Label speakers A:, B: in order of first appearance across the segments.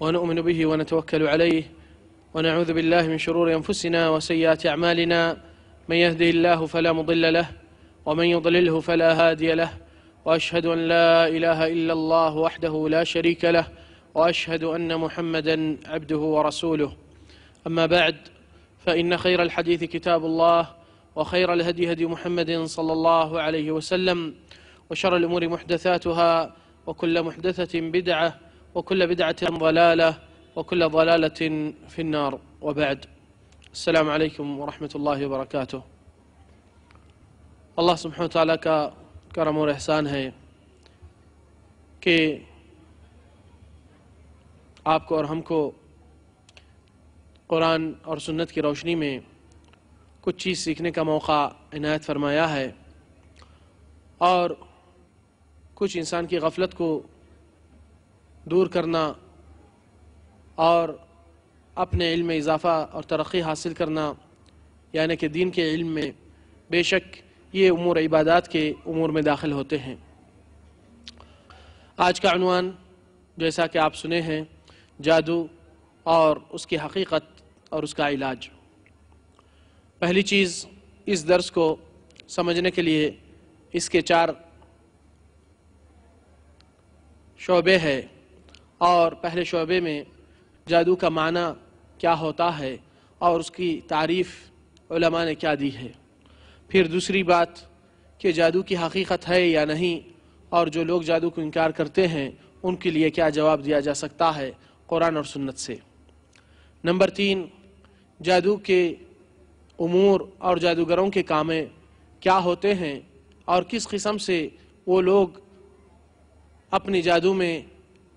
A: ونؤمن به ونتوكل عليه ونعوذ بالله من شرور أنفسنا وسيئات أعمالنا من يهده الله فلا مضل له ومن يضلله فلا هادي له وأشهد أن لا إله إلا الله وحده لا شريك له وأشهد أن محمدا عبده ورسوله. أما بعد، فإن خير الحديث كتاب الله وخير الهدي هدي محمد صلى الله عليه وسلم وشر الأمور محدثاتها وكل محدثة بدعة وكل بدعة ضلالة وكل ضلالة في النار. وبعد، السلام عليكم ورحمة الله وبركاته. اللہ سبحانہ وتعالیٰ کا کرم اور احسان ہے کہ آپ کو اور ہم کو قرآن اور سنت کی روشنی میں کچھ چیز سیکھنے کا موقع عنایت فرمایا ہے، اور کچھ انسان کی غفلت کو دور کرنا اور اپنے علم میں اضافہ اور ترقی حاصل کرنا، یعنی کہ دین کے علم میں بے شک یہ امور عبادات کے امور میں داخل ہوتے ہیں۔ آج کا عنوان جیسا کہ آپ سنے ہیں، جادو اور اس کی حقیقت اور اس کا علاج۔ پہلی چیز اس درس کو سمجھنے کے لیے اس کے 4 شعبے ہیں، اور پہلے شعبے میں جادو کا معنی کیا ہوتا ہے اور اس کی تعریف علماء نے کیا دی ہے۔ پھر دوسری بات کہ جادو کی حقیقت ہے یا نہیں، اور جو لوگ جادو کو انکار کرتے ہیں ان کے لیے کیا جواب دیا جا سکتا ہے قرآن اور سنت سے۔ نمبر 3، جادو کے امور اور جادوگروں کے کام کیا ہوتے ہیں اور کس قسم سے وہ لوگ اپنی جادو میں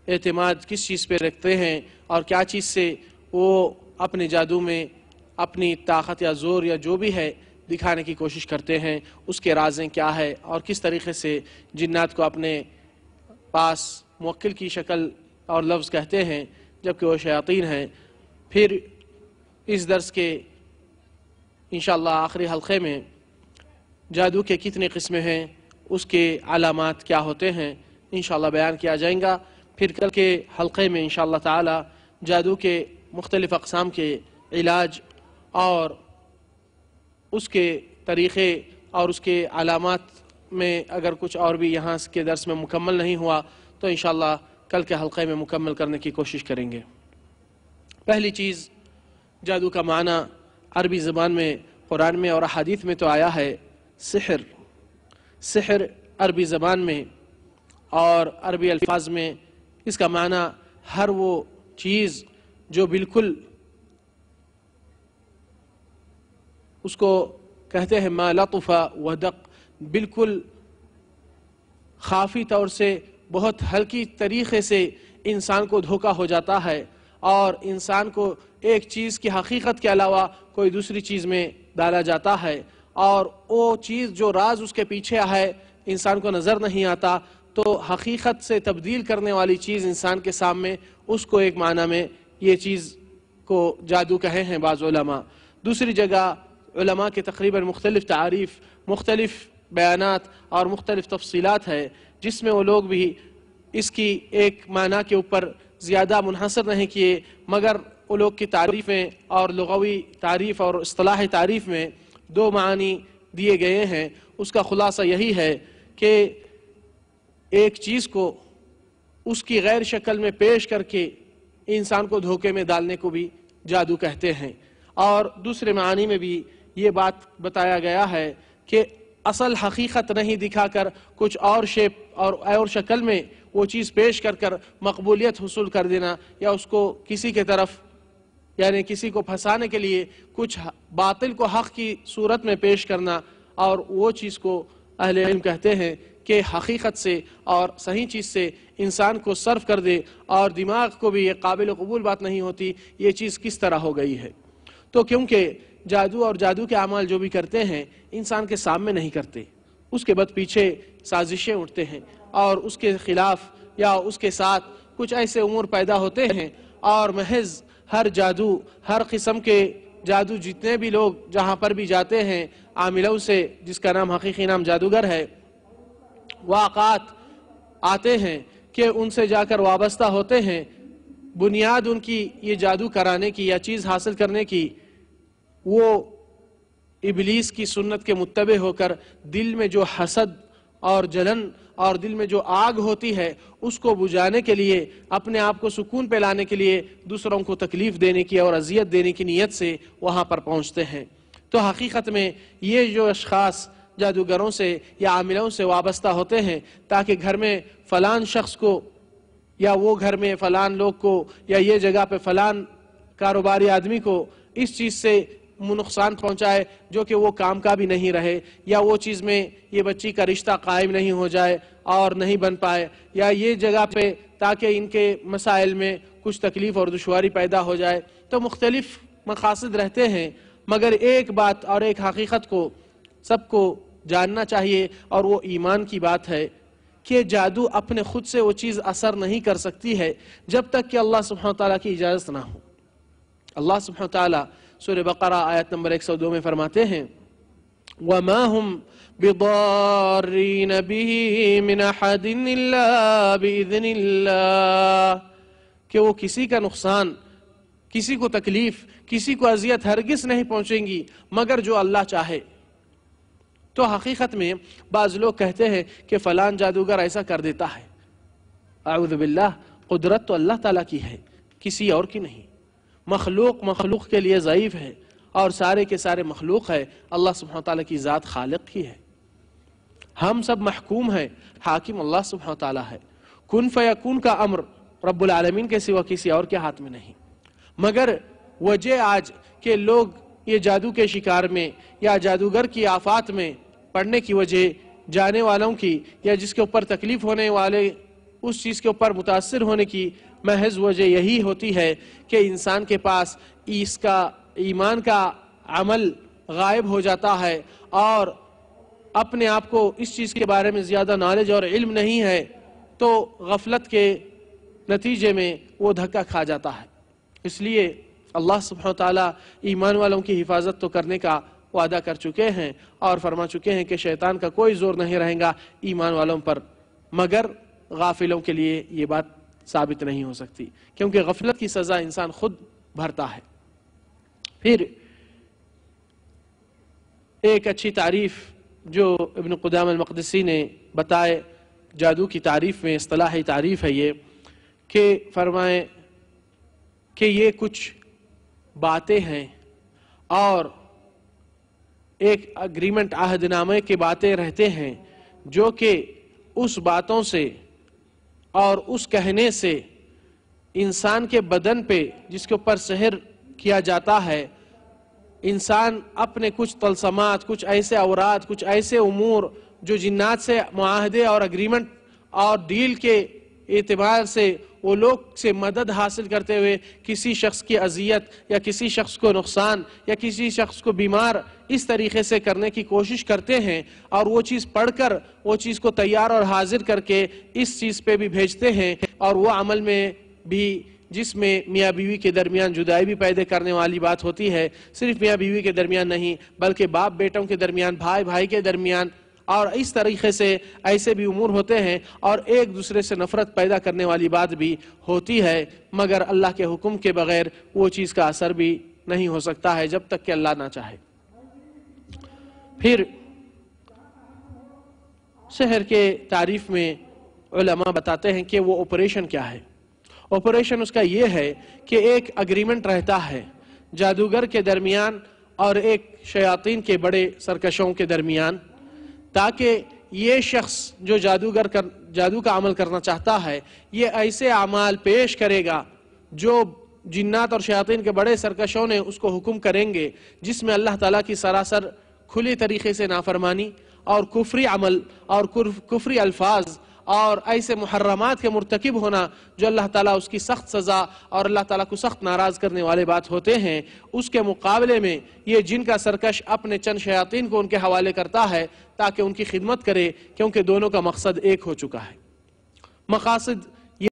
A: اعتماد کس چیز پہ رکھتے ہیں، اور کیا چیز سے وہ اپنے جادو میں اپنی طاقت یا زور یا جو بھی ہے دکھانے کی کوشش کرتے ہیں، اس کے رازیں کیا ہے، اور کس طریقے سے جنات کو اپنے پاس موکل کی شکل اور لفظ کہتے ہیں جبکہ وہ شیاطین ہیں۔ پھر اس درس کے انشاءاللہ آخری حلقے میں جادو کے کتنے قسمیں ہیں، اس کے علامات کیا ہوتے ہیں، انشاءاللہ بیان کیا جائیں گا۔ پھر کل کے حلقے میں انشاءاللہ تعالی جادو کے مختلف اقسام کے علاج اور اس کے طریقے اور اس کے علامات میں اگر کچھ اور بھی یہاں کے درس میں مکمل نہیں ہوا تو انشاءاللہ کل کے حلقے میں مکمل کرنے کی کوشش کریں گے۔ پہلی چیز، جادو کا معنی عربی زبان میں قرآن میں اور احادیث میں تو آیا ہے سحر۔ سحر عربی زبان میں اور عربی الفاظ میں اس کا معنی ہر وہ چیز جو بالکل اس کو کہتے ہیں ما لطف و دق، بالکل خافی طور سے بہت ہلکی طریقے سے انسان کو دھوکہ ہو جاتا ہے، اور انسان کو ایک چیز کی حقیقت کے علاوہ کوئی دوسری چیز میں ڈالا جاتا ہے، اور وہ چیز جو راز اس کے پیچھے ہے انسان کو نظر نہیں آتا، تو حقیقت سے تبدیل کرنے والی چیز انسان کے سامنے، اس کو ایک معنی میں یہ چیز کو جادو کہے ہیں بعض علماء۔ دوسری جگہ علماء کے تقریباً مختلف تعریف، مختلف بیانات اور مختلف تفصیلات ہے جس میں وہ لوگ بھی اس کی ایک معنی کے اوپر زیادہ منحصر نہیں کیے، مگر وہ لوگ کی تعریفیں اور لغوی تعریف اور اصطلاحی تعریف میں 2 معنی دیے گئے ہیں۔ اس کا خلاصہ یہی ہے کہ ایک چیز کو اس کی غیر شکل میں پیش کر کے انسان کو دھوکے میں ڈالنے کو بھی جادو کہتے ہیں، اور دوسرے معنی میں بھی یہ بات بتایا گیا ہے کہ اصل حقیقت نہیں دکھا کر کچھ اور شیپ اور شکل میں وہ چیز پیش کر کر مقبولیت حصول کر دینا، یا اس کو کسی کے طرف یعنی کسی کو پھنسانے کے لیے کچھ باطل کو حق کی صورت میں پیش کرنا، اور وہ چیز کو اہل علم کہتے ہیں کہ حقیقت سے اور صحیح چیز سے انسان کو صرف کر دے، اور دماغ کو بھی یہ قابل قبول بات نہیں ہوتی یہ چیز کس طرح ہو گئی ہے۔ تو کیونکہ جادو اور جادو کے اعمال جو بھی کرتے ہیں انسان کے سامنے نہیں کرتے، اس کے بعد پیچھے سازشیں اٹھتے ہیں اور اس کے خلاف یا اس کے ساتھ کچھ ایسے امور پیدا ہوتے ہیں، اور محض ہر جادو، ہر قسم کے جادو جتنے بھی لوگ جہاں پر بھی جاتے ہیں عاملوں سے، جس کا نام حقیقی نام جادوگر ہے، واقعات آتے ہیں کہ ان سے جا کر وابستہ ہوتے ہیں، بنیاد ان کی یہ جادو کرانے کی یا چیز حاصل کرنے کی وہ ابلیس کی سنت کے متبع ہو کر دل میں جو حسد اور جلن اور دل میں جو آگ ہوتی ہے اس کو بجھانے کے لیے، اپنے آپ کو سکون پہ لانے کے لیے دوسروں کو تکلیف دینے کی اور اذیت دینے کی نیت سے وہاں پر پہنچتے ہیں۔ تو حقیقت میں یہ جو اشخاص جادوگروں سے یا عاملوں سے وابستہ ہوتے ہیں تاکہ گھر میں فلان شخص کو یا وہ گھر میں فلان لوگ کو یا یہ جگہ پہ فلان کاروباری آدمی کو اس چیز سے نقصان پہنچائے جو کہ وہ کام کا بھی نہیں رہے، یا وہ چیز میں یہ بچی کا رشتہ قائم نہیں ہو جائے اور نہیں بن پائے، یا یہ جگہ پہ تاکہ ان کے مسائل میں کچھ تکلیف اور دشواری پیدا ہو جائے۔ تو مختلف مقاصد رہتے ہیں، مگر ایک بات اور ایک حقیقت کو سب کو جاننا چاہیے، اور وہ ایمان کی بات ہے کہ جادو اپنے خود سے وہ چیز اثر نہیں کر سکتی ہے جب تک کہ اللہ سبحانہ وتعالیٰ کی اجازت نہ ہو۔ اللہ سبحانہ وتعالیٰ سورہ بقرہ آیت نمبر 102 میں فرماتے ہیں وَمَا هُمْ بِضَارِّينَ بِهِ مِنْ أَحَدٍ إِلَّا بِإِذْنِ اللَّهِ، کہ وہ کسی کا نقصان، کسی کو تکلیف، کسی کو اذیت ہرگز نہیں پہنچیں گی مگر جو اللہ چاہے۔ تو حقیقت میں بعض لوگ کہتے ہیں کہ فلان جادوگر ایسا کر دیتا ہے، اعوذ باللہ، قدرت تو اللہ تعالیٰ کی ہے، کسی اور کی نہیں۔ مخلوق کے لیے ضعیف ہے، اور سارے کے سارے مخلوق ہے، اللہ سبحانہ وتعالیٰ کی ذات خالق کی ہے۔ ہم سب محکوم ہیں، حاکم اللہ سبحانہ وتعالیٰ ہے۔ کن فیکون کا امر رب العالمین کے سوا کسی اور کے ہاتھ میں نہیں۔ مگر وجہ آج کہ لوگ یہ جادو کے شکار میں یا جادوگر کی آفات میں پڑنے کی وجہ، جانے والوں کی یا جس کے اوپر تکلیف ہونے والے اس چیز کے اوپر متاثر ہونے کی محض وجہ یہی ہوتی ہے کہ انسان کے پاس اس کا ایمان کا عمل غائب ہو جاتا ہے اور اپنے آپ کو اس چیز کے بارے میں زیادہ نالج اور علم نہیں ہے، تو غفلت کے نتیجے میں وہ دھکا کھا جاتا ہے۔ اس لیے اللہ سبحانہ وتعالیٰ ایمان والوں کی حفاظت تو کرنے کا وعدہ کر چکے ہیں اور فرما چکے ہیں کہ شیطان کا کوئی زور نہیں رہے گا ایمان والوں پر، مگر غافلوں کے لیے یہ بات ثابت نہیں ہو سکتی، کیونکہ غفلت کی سزا انسان خود بھرتا ہے۔ پھر ایک اچھی تعریف جو ابن قدامہ المقدسی نے بتائے جادو کی تعریف میں، اصطلاحی تعریف ہے یہ کہ فرمائیں کہ یہ کچھ باتیں ہیں اور ایک اگریمنٹ، عہد نامے کی باتیں رہتے ہیں جو کہ اس باتوں سے اور اس کہنے سے انسان کے بدن پہ جس کے اوپر سحر کیا جاتا ہے، انسان اپنے کچھ طلسمات، کچھ ایسے اوراد، کچھ ایسے امور جو جنات سے معاہدے اور اگریمنٹ اور ڈیل کے اعتبار سے وہ لوگ سے مدد حاصل کرتے ہوئے کسی شخص کی اذیت یا کسی شخص کو نقصان یا کسی شخص کو بیمار اس طریقے سے کرنے کی کوشش کرتے ہیں، اور وہ چیز پڑھ کر وہ چیز کو تیار اور حاضر کر کے اس چیز پہ بھی بھیجتے ہیں، اور وہ عمل میں بھی جس میں میاں بیوی کے درمیان جدائی بھی پیدا کرنے والی بات ہوتی ہے، صرف میاں بیوی کے درمیان نہیں بلکہ باپ بیٹوں کے درمیان، بھائی بھائی کے درمیان، اور اس طریقے سے ایسے بھی امور ہوتے ہیں، اور ایک دوسرے سے نفرت پیدا کرنے والی بات بھی ہوتی ہے، مگر اللہ کے حکم کے بغیر وہ چیز کا اثر بھی نہیں ہو سکتا ہے جب تک کہ اللہ نہ چاہے۔ پھر سحر کے تعریف میں علماء بتاتے ہیں کہ وہ آپریشن کیا ہے۔ آپریشن اس کا یہ ہے کہ ایک اگریمنٹ رہتا ہے جادوگر کے درمیان اور ایک شیاطین کے بڑے سرکشوں کے درمیان، تاکہ یہ شخص جو جادو کا عمل کرنا چاہتا ہے یہ ایسے اعمال پیش کرے گا جو جنات اور شیاطین کے بڑے سرکشوں نے اس کو حکم کریں گے، جس میں اللہ تعالیٰ کی سراسر کھلی طریقے سے نافرمانی اور کفری عمل اور کفری الفاظ اور ایسے محرمات کے مرتکب ہونا جو اللہ تعالیٰ اس کی سخت سزا اور اللہ تعالیٰ کو سخت ناراض کرنے والے بات ہوتے ہیں، اس کے مقابلے میں یہ جن کا سرکش اپنے چند شیاطین کو ان کے حوالے کرتا ہے تاکہ ان کی خدمت کرے، کیونکہ دونوں کا مقصد ایک ہو چکا ہے۔ مقاصد